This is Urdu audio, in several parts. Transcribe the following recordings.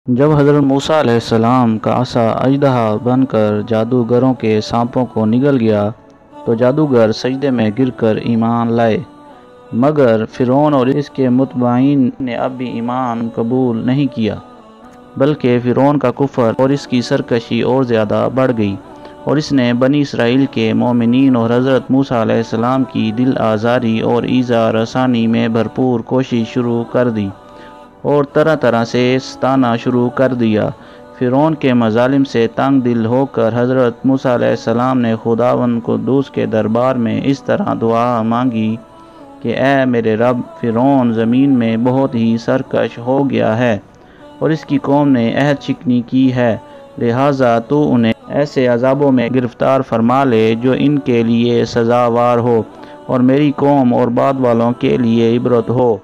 جب حضرت موسیٰ علیہ السلام کا عصا اژدہا بن کر جادوگروں کے سانپوں کو نگل گیا تو جادوگر سجدے میں گر کر ایمان لائے، مگر فرعون اور اس کے متبعین نے اب بھی ایمان قبول نہیں کیا، بلکہ فرعون کا کفر اور اس کی سرکشی اور زیادہ بڑھ گئی، اور اس نے بنی اسرائیل کے مومنین اور حضرت موسیٰ علیہ السلام کی دل آزاری اور ایذا رسانی میں بھرپور کوشش شروع کر دی اور طرح طرح سے ستانا شروع کر دیا۔ فرعون کے مظالم سے تنگ دل ہو کر حضرت موسیٰ علیہ السلام نے خداوند قدوس کے دربار میں اس طرح دعا مانگی کہ اے میرے رب، فرعون زمین میں بہت ہی سرکش ہو گیا ہے اور اس کی قوم نے عہد شکنی کی ہے، لہٰذا تو انہیں ایسے عذابوں میں گرفتار فرما لے جو ان کے لیے سزاوار ہو اور میری قوم اور بعد والوں کے لیے عبرت ہو۔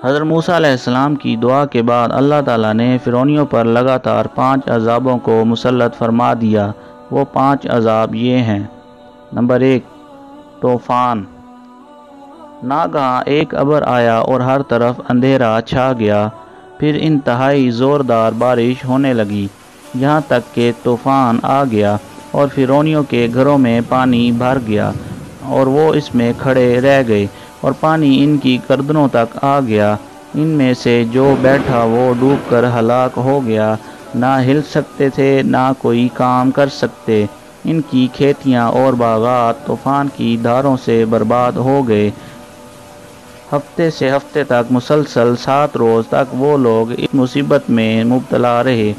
حضرت موسیٰ علیہ السلام کی دعا کے بعد اللہ تعالیٰ نے فرعونیوں پر لگاتار 5 عذابوں کو مسلط فرما دیا۔ وہ 5 عذاب یہ ہیں۔ نمبر 1، طوفان۔ ناگہاں ایک ابر آیا اور ہر طرف اندھیرا چھا گیا، پھر انتہائی زوردار بارش ہونے لگی، یہاں تک کہ طوفان آ گیا اور فرعونیوں کے گھروں میں پانی بھر گیا اور وہ اس میں کھڑے رہ گئے اور پانی ان کی گردنوں تک آ گیا۔ ان میں سے جو بیٹھا وہ ڈوب کر ہلاک ہو گیا، نہ ہل سکتے تھے نہ کوئی کام کر سکتے۔ ان کی کھیتیاں اور باغات طوفان کی دھاروں سے برباد ہو گئے۔ ہفتے سے ہفتے تک مسلسل 7 روز تک وہ لوگ اس مصیبت میں مبتلا رہے،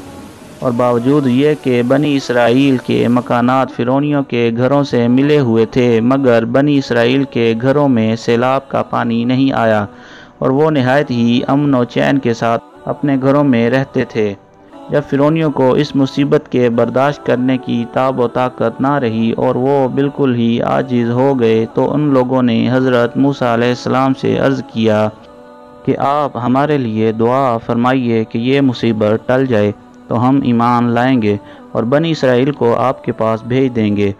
اور باوجود یہ کہ بنی اسرائیل کے مکانات فرعونیوں کے گھروں سے ملے ہوئے تھے، مگر بنی اسرائیل کے گھروں میں سیلاب کا پانی نہیں آیا اور وہ نہایت ہی امن و چین کے ساتھ اپنے گھروں میں رہتے تھے۔ جب فرعونیوں کو اس مصیبت کے برداشت کرنے کی تاب و طاقت نہ رہی اور وہ بالکل ہی عاجز ہو گئے تو ان لوگوں نے حضرت موسیٰ علیہ السلام سے عرض کیا کہ آپ ہمارے لیے دعا فرمائیے کہ یہ مصیبت ٹل جائے تو ہم ایمان لائیں گے اور بنی اسرائیل کو آپ کے پاس بھیج دیں گے۔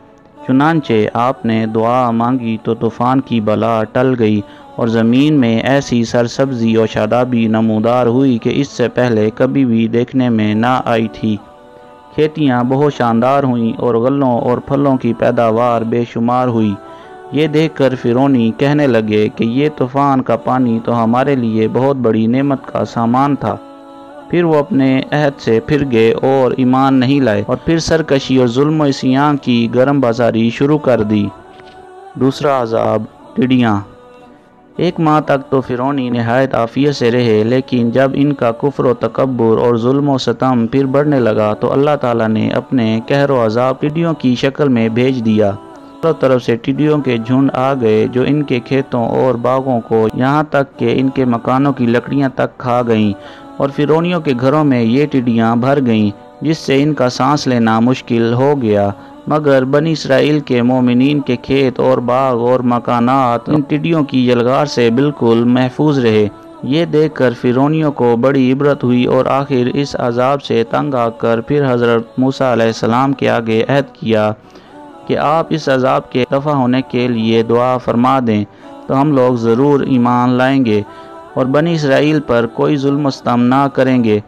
چنانچہ آپ نے دعا مانگی تو طوفان کی بلا ٹل گئی اور زمین میں ایسی سرسبزی و شادابی نمودار ہوئی کہ اس سے پہلے کبھی بھی دیکھنے میں نہ آئی تھی۔ کھیتیاں بہت شاندار ہوئیں اور غلوں اور پھلوں کی پیداوار بے شمار ہوئی۔ یہ دیکھ کر فرعونی کہنے لگے کہ یہ طوفان کا پانی تو ہمارے لیے بہت بڑی نعمت کا سامان تھا۔ پھر وہ اپنے عہد سے پھر گئے اور ایمان نہیں لائے اور پھر سرکشی اور ظلم و عصیان کی گرم بازاری شروع کر دی۔ دوسرا عذاب، ٹڈیاں۔ 1 ماہ تک تو فرعونی نہایت عافیت سے رہے، لیکن جب ان کا کفر و تکبر اور ظلم و ستم پھر بڑھنے لگا تو اللہ تعالیٰ نے اپنے قہر و عذاب ٹڈیوں کی شکل میں بھیج دیا۔ چاروں طرف سے ٹڈیوں کے جھنڈ آ گئے جو ان کے کھیتوں اور باغوں کو یہاں تک کہ ان کے مکانوں کی لکڑیاں تک کھا گئیں، اور فرعونیوں کے گھروں میں یہ ٹڈیاں بھر گئیں جس سے ان کا سانس لینا مشکل ہو گیا، مگر بنی اسرائیل کے مومنین کے کھیت اور باغ اور مکانات ان ٹڈیوں کی یلغار سے بالکل محفوظ رہے۔ یہ دیکھ کر فرعونیوں کو بڑی عبرت ہوئی اور آخر اس عذاب سے تنگ آ کر پھر حضرت موسیٰ علیہ السلام کے آگے عہد کیا کہ آپ اس عذاب کے دفع ہونے کے لیے دعا فرما دیں تو ہم لوگ ضرور ایمان لائیں گے اور بنی اسرائیل پر کوئی ظلم و ستم نہ کریں گے۔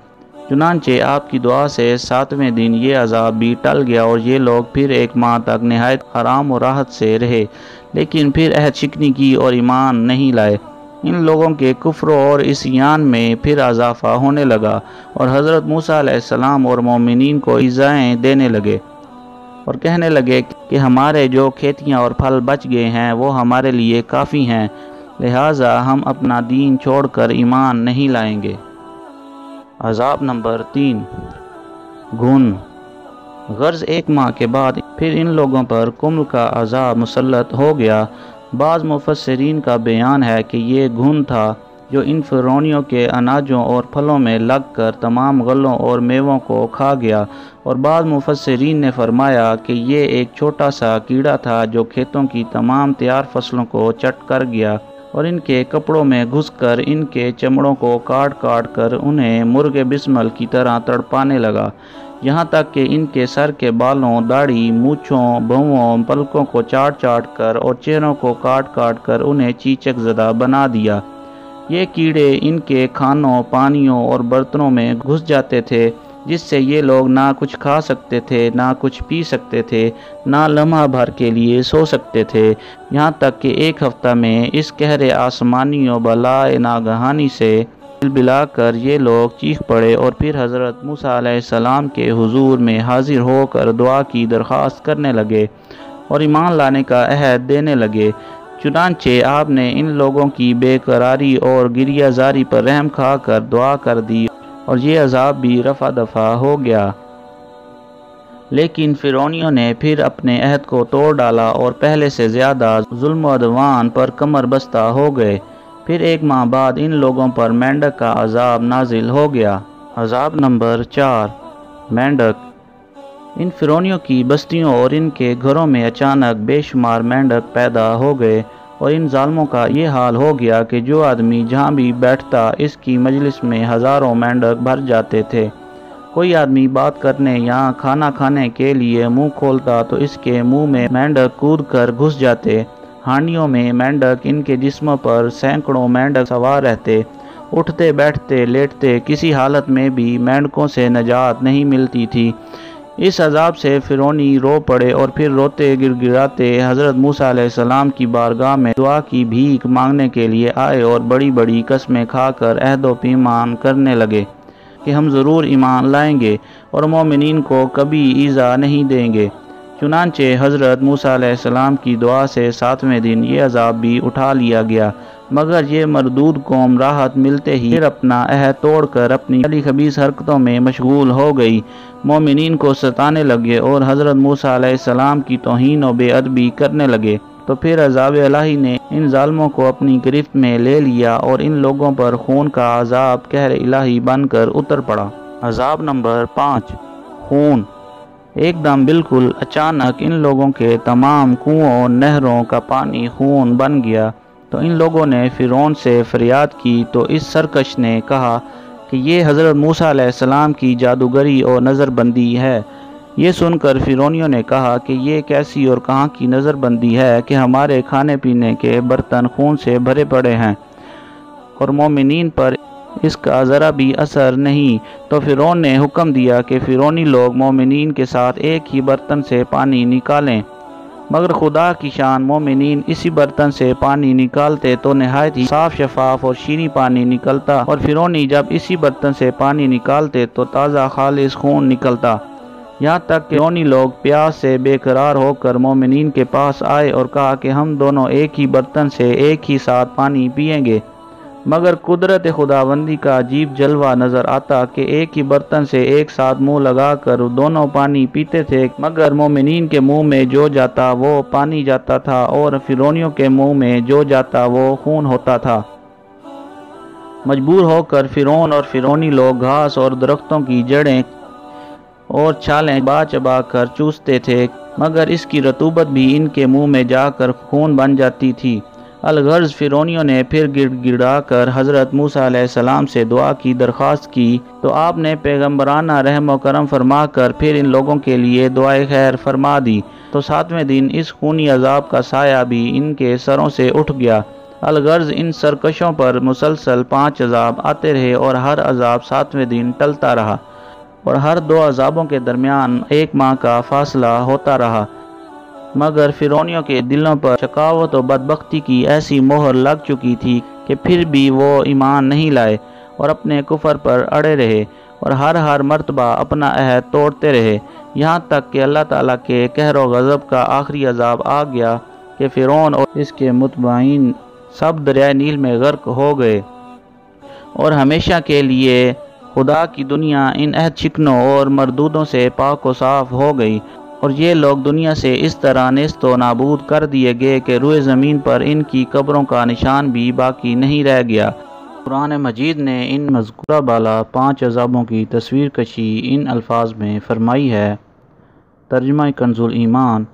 چنانچہ آپ کی دعا سے 7ویں دن یہ عذاب بھی ٹل گیا اور یہ لوگ پھر 1 ماہ تک نہایت آرام و راحت سے رہے، لیکن پھر عہد شکنی کی اور ایمان نہیں لائے۔ ان لوگوں کے کفر اور عصیان میں پھر اضافہ ہونے لگا اور حضرت موسیٰ علیہ السلام اور مومنین کو ایذائیں دینے لگے اور کہنے لگے کہ ہمارے جو کھیتیاں اور پھل بچ گئے ہیں وہ ہمارے لیے کافی ہیں، لہٰذا ہم اپنا دین چھوڑ کر ایمان نہیں لائیں گے۔ عذاب نمبر 3، گھن۔ غرض 1 ماہ کے بعد پھر ان لوگوں پر کمل کا عذاب مسلط ہو گیا۔ بعض مفسرین کا بیان ہے کہ یہ گھن تھا جو ان فرعونیوں کے اناجوں اور پھلوں میں لگ کر تمام غلوں اور میووں کو کھا گیا، اور بعض مفسرین نے فرمایا کہ یہ ایک چھوٹا سا کیڑا تھا جو کھیتوں کی تمام تیار فصلوں کو چٹ کر گیا اور ان کے کپڑوں میں گھس کر ان کے چمڑوں کو کاٹ کاٹ کر انہیں مرغ بسمل کی طرح تڑپانے لگا، یہاں تک کہ ان کے سر کے بالوں، داڑھی، مونچھوں، بھووں، پلکوں کو چاٹ چاٹ کر اور چہروں کو کاٹ کاٹ کر انہیں چیچک زدہ بنا دیا۔ یہ کیڑے ان کے کھانوں، پانیوں اور برتنوں میں گھس جاتے تھے، جس سے یہ لوگ نہ کچھ کھا سکتے تھے، نہ کچھ پی سکتے تھے، نہ لمحہ بھر کے لیے سو سکتے تھے، یہاں تک کہ ایک ہفتہ میں اس قہر آسمانی و بلائے ناگہانی سے بلا کر یہ لوگ چیخ پڑے اور پھر حضرت موسیٰ علیہ السلام کے حضور میں حاضر ہو کر دعا کی درخواست کرنے لگے اور ایمان لانے کا عہد دینے لگے۔ چنانچہ آپ نے ان لوگوں کی بے قراری اور گریہ زاری پر رحم کھا کر دعا کر دی اور یہ عذاب بھی رفع دفع ہو گیا۔ لیکن فرعونیوں نے پھر اپنے عہد کو توڑ ڈالا اور پہلے سے زیادہ ظلم و عدوان پر کمر بستہ ہو گئے۔ پھر ایک ماہ بعد ان لوگوں پر مینڈک کا عذاب نازل ہو گیا۔ عذاب نمبر 4، مینڈک۔ ان فرعونیوں کی بستیوں اور ان کے گھروں میں اچانک بے شمار مینڈک پیدا ہو گئے اور ان ظالموں کا یہ حال ہو گیا کہ جو آدمی جہاں بھی بیٹھتا اس کی مجلس میں ہزاروں مینڈک بھر جاتے تھے۔ کوئی آدمی بات کرنے یا کھانا کھانے کے لیے منہ کھولتا تو اس کے منہ میں مینڈک کود کر گھس جاتے۔ ہانڈیوں میں مینڈک، ان کے جسموں پر سینکڑوں مینڈک سوار رہتے۔ اٹھتے بیٹھتے لیٹتے کسی حالت میں بھی مینڈکوں سے نجات نہیں ملتی تھی۔ اس عذاب سے فرعونی رو پڑے اور پھر روتے گر گراتے حضرت موسیٰ علیہ السلام کی بارگاہ میں دعا کی بھیک مانگنے کے لیے آئے اور بڑی بڑی قسمیں کھا کر عہد و پیمان کرنے لگے کہ ہم ضرور ایمان لائیں گے اور مومنین کو کبھی ایذا نہیں دیں گے۔ چنانچہ حضرت موسیٰ علیہ السلام کی دعا سے 7ویں دن یہ عذاب بھی اٹھا لیا گیا، مگر یہ مردود قوم راحت ملتے ہی پھر اپنا عہد توڑ کر اپنی خبیث حرکتوں میں مشغول ہو گئی، مومنین کو ستانے لگے اور حضرت موسیٰ علیہ السلام کی توہین و بے ادبی کرنے لگے۔ تو پھر عذاب الہی نے ان ظالموں کو اپنی گرفت میں لے لیا اور ان لوگوں پر خون کا عذاب قہر الہی بن کر اتر پڑا۔ عذاب نمبر 5، خون۔ ایک دم بالکل اچانک ان لوگوں کے تمام کنوؤں نہروں کا پانی خون بن گیا۔ تو ان لوگوں نے فرعون سے فریاد کی تو اس سرکش نے کہا کہ یہ حضرت موسیٰ علیہ السلام کی جادوگری اور نظر بندی ہے۔ یہ سن کر فرعونیوں نے کہا کہ یہ کیسی اور کہاں کی نظر بندی ہے کہ ہمارے کھانے پینے کے برتن خون سے بھرے پڑے ہیں اور مومنین پر اس کا ذرا بھی اثر نہیں۔ تو فرعون نے حکم دیا کہ فرعونی لوگ مومنین کے ساتھ ایک ہی برتن سے پانی نکالیں، مگر خدا کی شان، مومنین اسی برتن سے پانی نکالتے تو نہایت ہی صاف شفاف اور شیریں پانی نکلتا، اور فرعونی جب اسی برتن سے پانی نکالتے تو تازہ خالص خون نکلتا۔ یہاں تک کہ فرعونی لوگ پیاس سے بے قرار ہو کر مومنین کے پاس آئے اور کہا کہ ہم دونوں ایک ہی برتن سے ایک ہی ساتھ پانی پئیں گے، مگر قدرت خداوندی کا عجیب جلوہ نظر آتا کہ ایک ہی برتن سے ایک ساتھ منہ لگا کر دونوں پانی پیتے تھے، مگر مومنین کے منہ میں جو جاتا وہ پانی جاتا تھا اور فرعونیوں کے منہ میں جو جاتا وہ خون ہوتا تھا۔ مجبور ہو کر فرعون اور فرعونی لوگ گھاس اور درختوں کی جڑیں اور چھالیں چبا چبا کر چوستے تھے، مگر اس کی رطوبت بھی ان کے منہ میں جا کر خون بن جاتی تھی۔ الغرض فرعونیوں نے پھر گڑ گڑا کر حضرت موسیٰ علیہ السلام سے دعا کی درخواست کی تو آپ نے پیغمبرانہ رحم و کرم فرما کر پھر ان لوگوں کے لیے دعائے خیر فرما دی۔ تو 7ویں دن اس خونی عذاب کا سایہ بھی ان کے سروں سے اٹھ گیا۔ الغرض ان سرکشوں پر مسلسل 5 عذاب آتے رہے اور ہر عذاب 7ویں دن ٹلتا رہا اور ہر 2 عذابوں کے درمیان 1 ماہ کا فاصلہ ہوتا رہا، مگر فرعونیوں کے دلوں پر شقاوت و بدبختی کی ایسی مہر لگ چکی تھی کہ پھر بھی وہ ایمان نہیں لائے اور اپنے کفر پر اڑے رہے اور ہر مرتبہ اپنا عہد توڑتے رہے، یہاں تک کہ اللہ تعالیٰ کے قہر و غضب کا آخری عذاب آ گیا کہ فرعون اور اس کے متبعین سب دریائے نیل میں غرق ہو گئے اور ہمیشہ کے لیے خدا کی دنیا ان عہد شکنوں اور مردودوں سے پاک و صاف ہو گئی، اور یہ لوگ دنیا سے اس طرح نیست و نابود کر دیے گئے کہ روئے زمین پر ان کی قبروں کا نشان بھی باقی نہیں رہ گیا۔ قرآن مجید نے ان مذکورہ بالا 5 عذابوں کی تصویر کشی ان الفاظ میں فرمائی ہے۔ ترجمہ کنز ایمان۔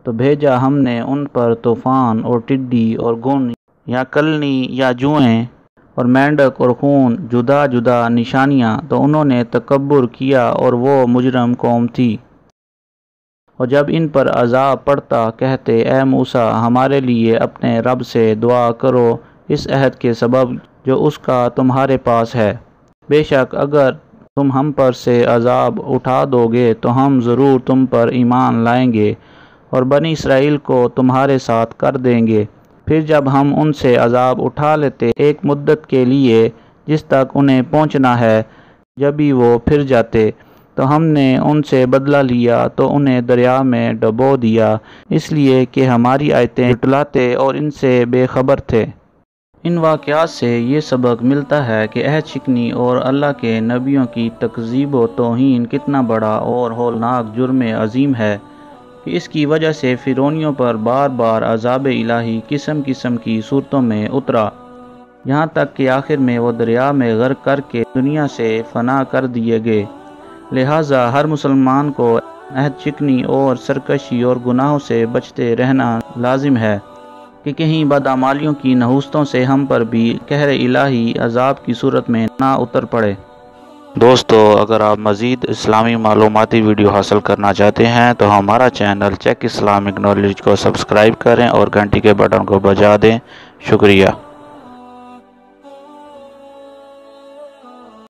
تو بھیجا ہم نے ان پر طوفان اور ٹڈی اور گن یا کلنی یا جوئیں اور مینڈک اور خون، جدا جدا نشانیاں، تو انہوں نے تکبر کیا اور وہ مجرم قوم تھی۔ اور جب ان پر عذاب پڑتا کہتے، اے موسیٰ ہمارے لیے اپنے رب سے دعا کرو اس عہد کے سبب جو اس کا تمہارے پاس ہے۔ بے شک اگر تم ہم پر سے عذاب اٹھا دو گے تو ہم ضرور تم پر ایمان لائیں گے اور بنی اسرائیل کو تمہارے ساتھ کر دیں گے۔ پھر جب ہم ان سے عذاب اٹھا لیتے ایک مدت کے لیے جس تک انہیں پہنچنا ہے، جب ہی وہ پھر جاتے تو ہم نے ان سے بدلہ لیا تو انہیں دریا میں ڈبو دیا، اس لیے کہ ہماری آیتیں جھٹلاتے اور ان سے بے خبر تھے۔ ان واقعات سے یہ سبق ملتا ہے کہ عہد شکنی اور اللہ کے نبیوں کی تکذیب و توہین کتنا بڑا اور ہولناک جرم عظیم ہے کہ اس کی وجہ سے فرعونیوں پر بار بار عذاب الہی قسم قسم کی صورتوں میں اترا، یہاں تک کہ آخر میں وہ دریا میں غرق کر کے دنیا سے فنا کر دیے گئے۔ لہٰذا ہر مسلمان کو عہد شکنی اور سرکشی اور گناہوں سے بچتے رہنا لازم ہے کہ کہیں بدعمالیوں کی نحوستوں سے ہم پر بھی قہر الہی عذاب کی صورت میں نہ اتر پڑے۔ دوستو، اگر آپ مزید اسلامی معلوماتی ویڈیو حاصل کرنا چاہتے ہیں تو ہمارا چینل چیک اسلامک نالج کو سبسکرائب کریں اور گھنٹی کے بٹن کو بجا دیں۔ شکریہ۔